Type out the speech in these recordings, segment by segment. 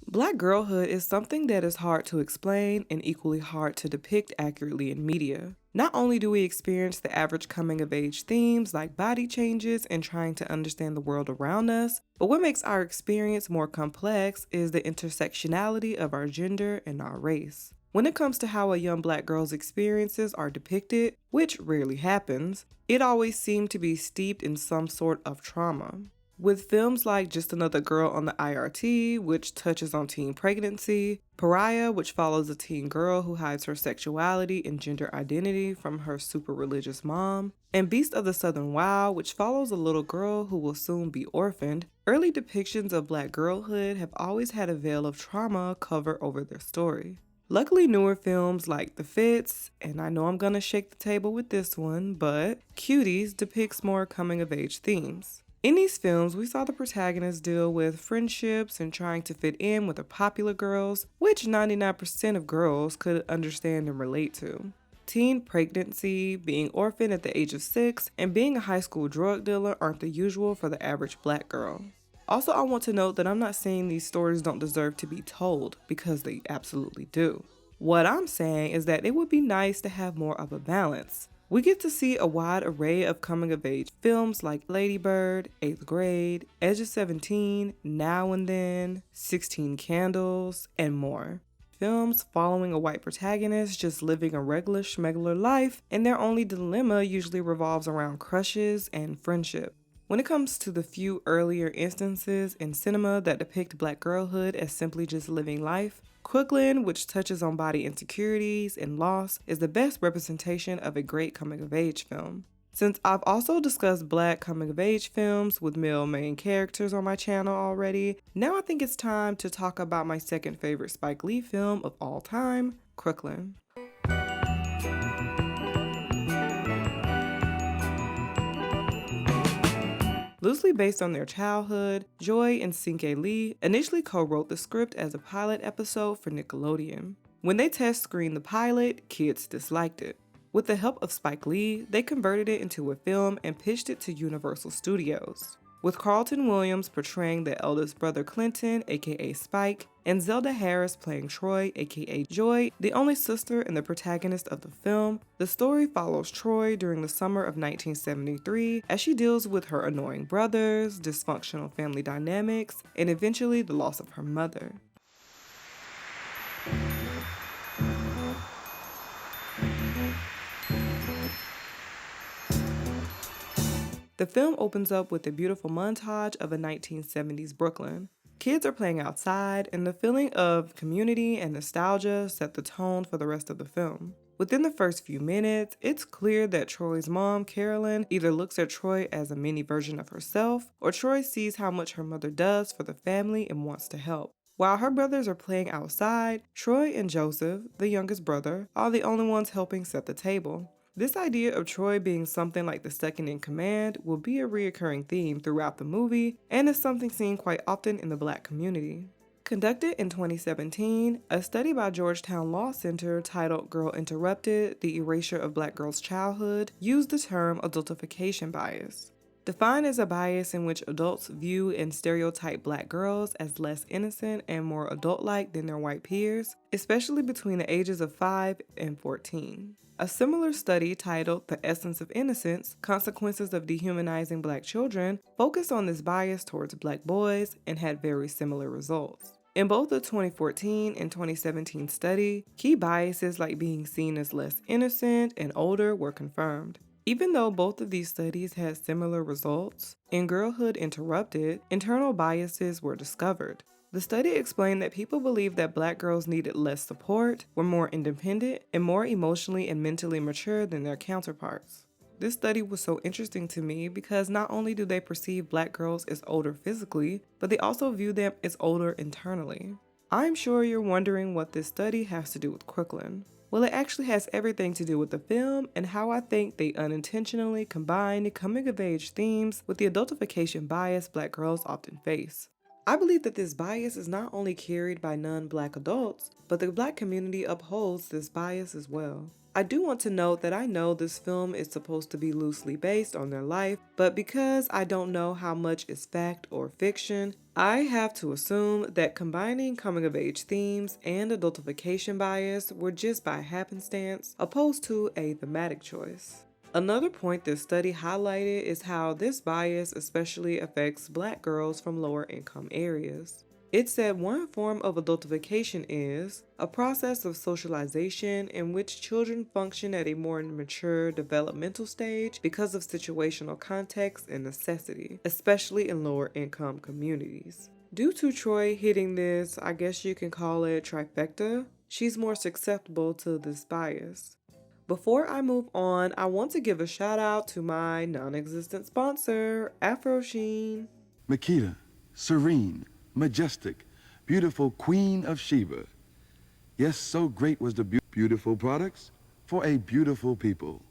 Black girlhood is something that is hard to explain and equally hard to depict accurately in media. Not only do we experience the average coming of age themes like body changes and trying to understand the world around us, but what makes our experience more complex is the intersectionality of our gender and our race. When it comes to how a young black girl's experiences are depicted, which rarely happens, it always seems to be steeped in some sort of trauma. With films like Just Another Girl on the IRT, which touches on teen pregnancy, Pariah, which follows a teen girl who hides her sexuality and gender identity from her super religious mom, and Beast of the Southern Wild, which follows a little girl who will soon be orphaned, early depictions of black girlhood have always had a veil of trauma cover over their story. Luckily, newer films like The Fits, and I know I'm gonna shake the table with this one, but Cuties depicts more coming of age themes. In these films, we saw the protagonists deal with friendships and trying to fit in with the popular girls, which 99% of girls could understand and relate to. Teen pregnancy, being orphaned at the age of 6, and being a high school drug dealer aren't the usual for the average black girl. Also, I want to note that I'm not saying these stories don't deserve to be told, because they absolutely do. What I'm saying is that it would be nice to have more of a balance. We get to see a wide array of coming-of-age films like Lady Bird, 8th Grade, Edge of 17, Now and Then, 16 Candles, and more. Films following a white protagonist just living a regular schmegular life, and their only dilemma usually revolves around crushes and friendship. When it comes to the few earlier instances in cinema that depict black girlhood as simply just living life, Crooklyn, which touches on body insecurities and loss, is the best representation of a great coming-of-age film. Since I've also discussed black coming-of-age films with male main characters on my channel already, now I think it's time to talk about my second favorite Spike Lee film of all time, Crooklyn. Loosely based on their childhood, Joy and Cinque Lee initially co-wrote the script as a pilot episode for Nickelodeon. When they test screened the pilot, kids disliked it. With the help of Spike Lee, they converted it into a film and pitched it to Universal Studios. With Carlton Williams portraying the eldest brother Clinton, aka Spike, and Zelda Harris playing Troy, aka Joy, the only sister and the protagonist of the film, the story follows Troy during the summer of 1973 as she deals with her annoying brothers, dysfunctional family dynamics, and eventually the loss of her mother. The film opens up with a beautiful montage of a 1970s Brooklyn. Kids are playing outside, and the feeling of community and nostalgia set the tone for the rest of the film. Within the first few minutes, it's clear that Troy's mom, Carolyn, either looks at Troy as a mini version of herself, or Troy sees how much her mother does for the family and wants to help. While her brothers are playing outside, Troy and Joseph, the youngest brother, are the only ones helping set the table. This idea of Troy being something like the second in command will be a reoccurring theme throughout the movie and is something seen quite often in the black community. Conducted in 2017, a study by Georgetown Law Center titled Girl Interrupted: The Erasure of Black Girls' Childhood used the term adultification bias. Defined as a bias in which adults view and stereotype black girls as less innocent and more adult-like than their white peers, especially between the ages of 5 and 14. A similar study titled The Essence of Innocence: Consequences of Dehumanizing Black Children focused on this bias towards black boys and had very similar results. In both the 2014 and 2017 study, key biases like being seen as less innocent and older were confirmed. Even though both of these studies had similar results, in Girlhood Interrupted, internal biases were discovered. The study explained that people believed that black girls needed less support, were more independent, and more emotionally and mentally mature than their counterparts. This study was so interesting to me because not only do they perceive black girls as older physically, but they also view them as older internally. I'm sure you're wondering what this study has to do with Crooklyn. Well, it actually has everything to do with the film and how I think they unintentionally combine coming-of-age themes with the adultification bias black girls often face. I believe that this bias is not only carried by non-black adults, but the black community upholds this bias as well. I do want to note that I know this film is supposed to be loosely based on their life, but because I don't know how much is fact or fiction, I have to assume that combining coming-of-age themes and adultification bias were just by happenstance, opposed to a thematic choice. Another point this study highlighted is how this bias especially affects Black girls from lower income areas. It said one form of adultification is a process of socialization in which children function at a more mature developmental stage because of situational context and necessity, especially in lower income communities. Due to Troy hitting this, I guess you can call it trifecta, she's more susceptible to this bias. Before I move on, I want to give a shout out to my non-existent sponsor, Afro Sheen. Makita, serene, majestic, beautiful Queen of Sheba. Yes, so great was the beautiful products for a beautiful people.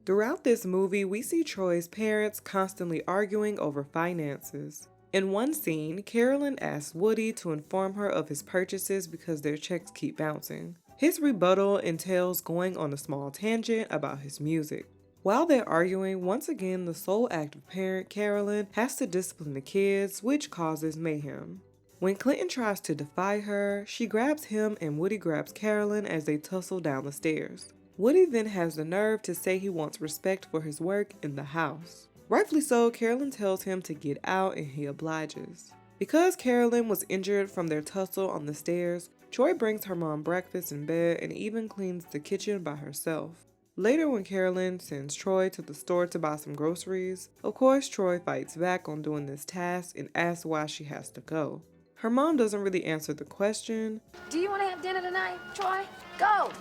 Throughout this movie, we see Troy's parents constantly arguing over finances. In one scene, Carolyn asks Woody to inform her of his purchases because their checks keep bouncing. His rebuttal entails going on a small tangent about his music. While they're arguing, once again the sole active parent, Carolyn, has to discipline the kids, which causes mayhem. When Clinton tries to defy her, she grabs him and Woody grabs Carolyn as they tussle down the stairs. Woody then has the nerve to say he wants respect for his work in the house. Rightfully so, Carolyn tells him to get out and he obliges. Because Carolyn was injured from their tussle on the stairs, Troy brings her mom breakfast in bed and even cleans the kitchen by herself. Later, when Carolyn sends Troy to the store to buy some groceries, of course Troy fights back on doing this task and asks why she has to go. Her mom doesn't really answer the question. Do you want to have dinner tonight, Troy? Go!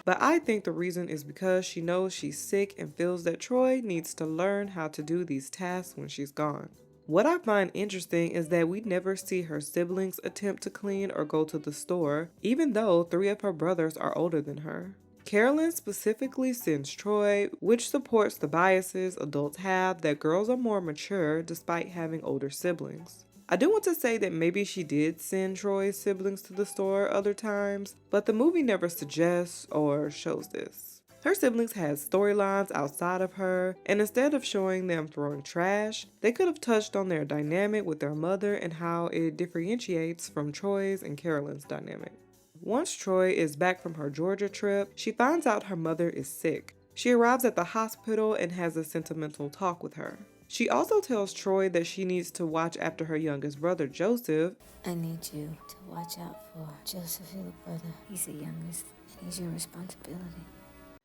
But I think the reason is because she knows she's sick and feels that Troy needs to learn how to do these tasks when she's gone. What I find interesting is that we never see her siblings attempt to clean or go to the store, even though 3 of her brothers are older than her. Carolyn specifically sends Troy, which supports the biases adults have that girls are more mature despite having older siblings. I do want to say that maybe she did send Troy's siblings to the store other times, but the movie never suggests or shows this. Her siblings had storylines outside of her, and instead of showing them throwing trash, they could have touched on their dynamic with their mother and how it differentiates from Troy's and Carolyn's dynamic. Once Troy is back from her Georgia trip, she finds out her mother is sick. She arrives at the hospital and has a sentimental talk with her. She also tells Troy that she needs to watch after her youngest brother, Joseph. I need you to watch out for Joseph, your brother. He's the youngest, and he's your responsibility.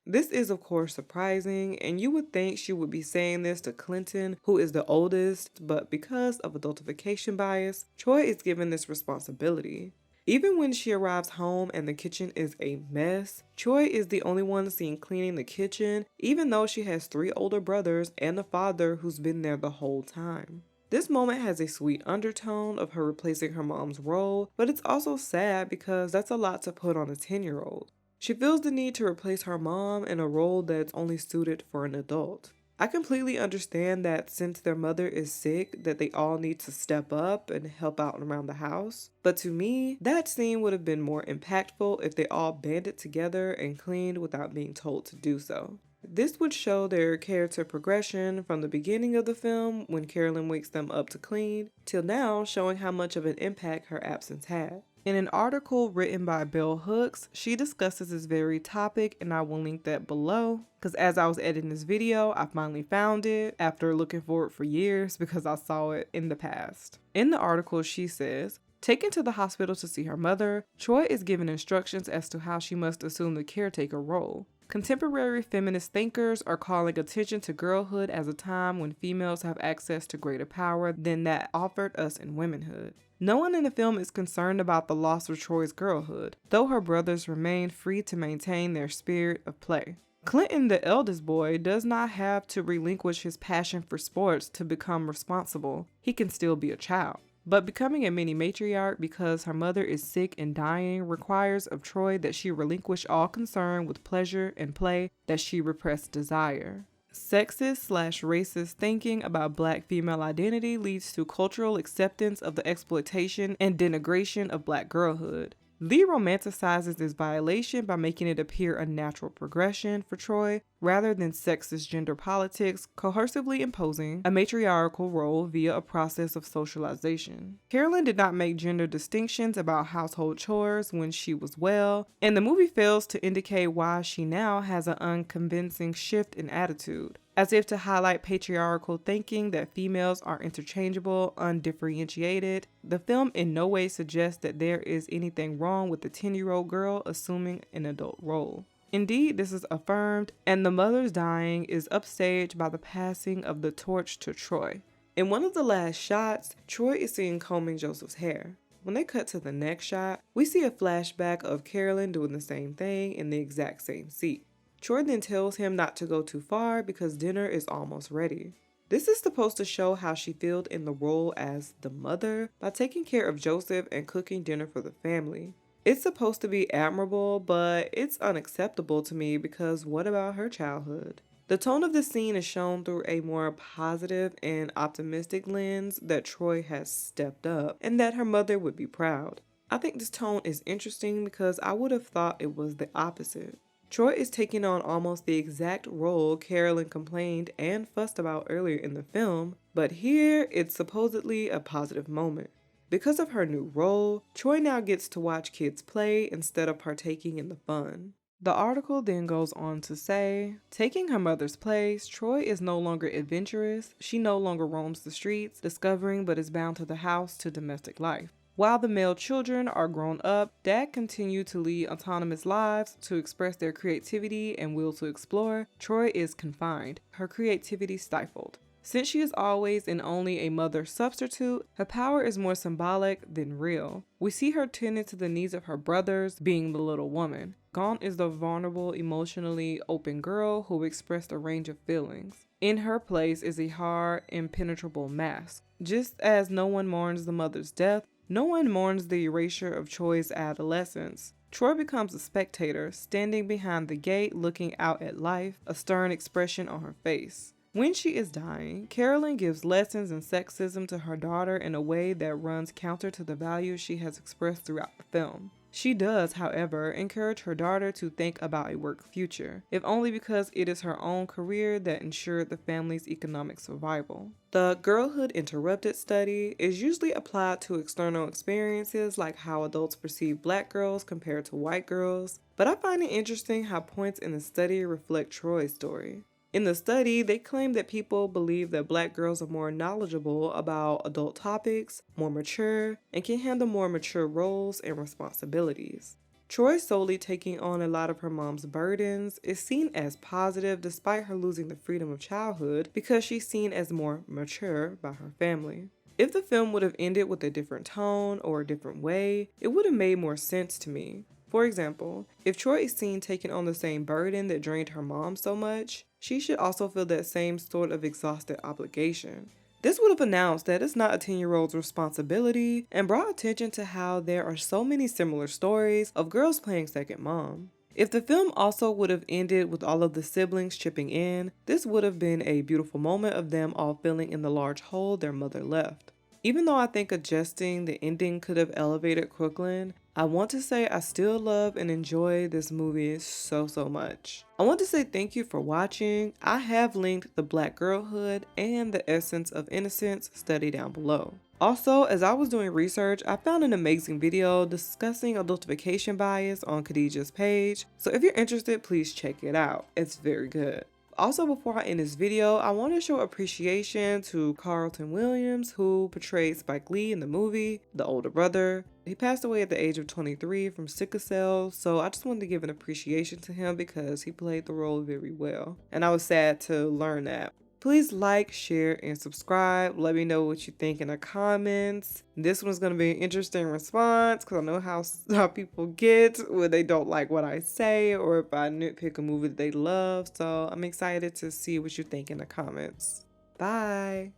This is of course surprising, and you would think she would be saying this to Clinton, who is the oldest, but because of adultification bias, Troy is given this responsibility. Even when she arrives home and the kitchen is a mess, Troy is the only one seen cleaning the kitchen, even though she has 3 older brothers and a father who's been there the whole time. This moment has a sweet undertone of her replacing her mom's role, but it's also sad because that's a lot to put on a 10-year-old. She feels the need to replace her mom in a role that's only suited for an adult. I completely understand that since their mother is sick, that they all need to step up and help out around the house. But to me, that scene would have been more impactful if they all banded together and cleaned without being told to do so. This would show their character progression from the beginning of the film, when Carolyn wakes them up to clean, till now, showing how much of an impact her absence had. In an article written by Bell Hooks, she discusses this very topic, and I will link that below, because as I was editing this video, I finally found it after looking for it for years because I saw it in the past. In the article, she says, taken to the hospital to see her mother, Troy is given instructions as to how she must assume the caretaker role. Contemporary feminist thinkers are calling attention to girlhood as a time when females have access to greater power than that offered us in womanhood. No one in the film is concerned about the loss of Troy's girlhood, though her brothers remain free to maintain their spirit of play. Clinton, the eldest boy, does not have to relinquish his passion for sports to become responsible. He can still be a child. But becoming a mini matriarch because her mother is sick and dying requires of Troy that she relinquish all concern with pleasure and play, that she repress desire. Sexist/racist thinking about Black female identity leads to cultural acceptance of the exploitation and denigration of Black girlhood. Lee romanticizes this violation by making it appear a natural progression for Troy, rather than sexist gender politics coercively imposing a matriarchal role via a process of socialization. Carolyn did not make gender distinctions about household chores when she was well, and the movie fails to indicate why she now has an unconvincing shift in attitude, as if to highlight patriarchal thinking that females are interchangeable, undifferentiated. The film in no way suggests that there is anything wrong with the 10-year-old girl assuming an adult role. Indeed, this is affirmed, and the mother's dying is upstaged by the passing of the torch to Troy. In one of the last shots, Troy is seen combing Joseph's hair. When they cut to the next shot, we see a flashback of Carolyn doing the same thing in the exact same seat. Troy then tells him not to go too far because dinner is almost ready. This is supposed to show how she filled in the role as the mother by taking care of Joseph and cooking dinner for the family. It's supposed to be admirable, but it's unacceptable to me because what about her childhood? The tone of the scene is shown through a more positive and optimistic lens that Troy has stepped up and that her mother would be proud. I think this tone is interesting because I would have thought it was the opposite. Troy is taking on almost the exact role Carolyn complained and fussed about earlier in the film, but here it's supposedly a positive moment. Because of her new role, Troy now gets to watch kids play instead of partaking in the fun. The article then goes on to say, taking her mother's place, Troy is no longer adventurous. She no longer roams the streets, discovering but is bound to the house to domestic life. While the male children are grown up, Dad continue to lead autonomous lives to express their creativity and will to explore. Troy is confined, her creativity stifled. Since she is always and only a mother substitute, her power is more symbolic than real. We see her tending to the needs of her brothers, being the little woman. Gone is the vulnerable, emotionally open girl who expressed a range of feelings. In her place is a hard, impenetrable mask. Just as no one mourns the mother's death, no one mourns the erasure of Troy's adolescence. Troy becomes a spectator, standing behind the gate looking out at life, a stern expression on her face. When she is dying, Carolyn gives lessons in sexism to her daughter in a way that runs counter to the values she has expressed throughout the film. She does, however, encourage her daughter to think about a work future, if only because it is her own career that ensured the family's economic survival. The Girlhood Interrupted study is usually applied to external experiences like how adults perceive black girls compared to white girls, but I find it interesting how points in the study reflect Troy's story. In the study, they claim that people believe that black girls are more knowledgeable about adult topics, more mature, and can handle more mature roles and responsibilities. Troy solely taking on a lot of her mom's burdens is seen as positive despite her losing the freedom of childhood because she's seen as more mature by her family. If the film would have ended with a different tone or a different way, it would have made more sense to me. For example, if Troy is seen taking on the same burden that drained her mom so much, she should also feel that same sort of exhausted obligation. This would have announced that it's not a 10-year-old's responsibility and brought attention to how there are so many similar stories of girls playing second mom. If the film also would have ended with all of the siblings chipping in, this would have been a beautiful moment of them all filling in the large hole their mother left. Even though I think adjusting the ending could have elevated Crooklyn, I want to say I still love and enjoy this movie so much. I want to say thank you for watching. I have linked the Black Girlhood and the Essence of Innocence study down below. Also, as I was doing research, I found an amazing video discussing adultification bias on Khadijah's page, so if you're interested, please check it out. It's very good. Also, before I end this video, I want to show appreciation to Carlton Williams, who portrayed Spike Lee in the movie, the older brother. He passed away at the age of 23 from sickle cell, so I just wanted to give an appreciation to him because he played the role very well, and I was sad to learn that. Please like, share, and subscribe. Let me know what you think in the comments. This one's going to be an interesting response because I know how people get when they don't like what I say or if I nitpick a movie that they love. So I'm excited to see what you think in the comments. Bye.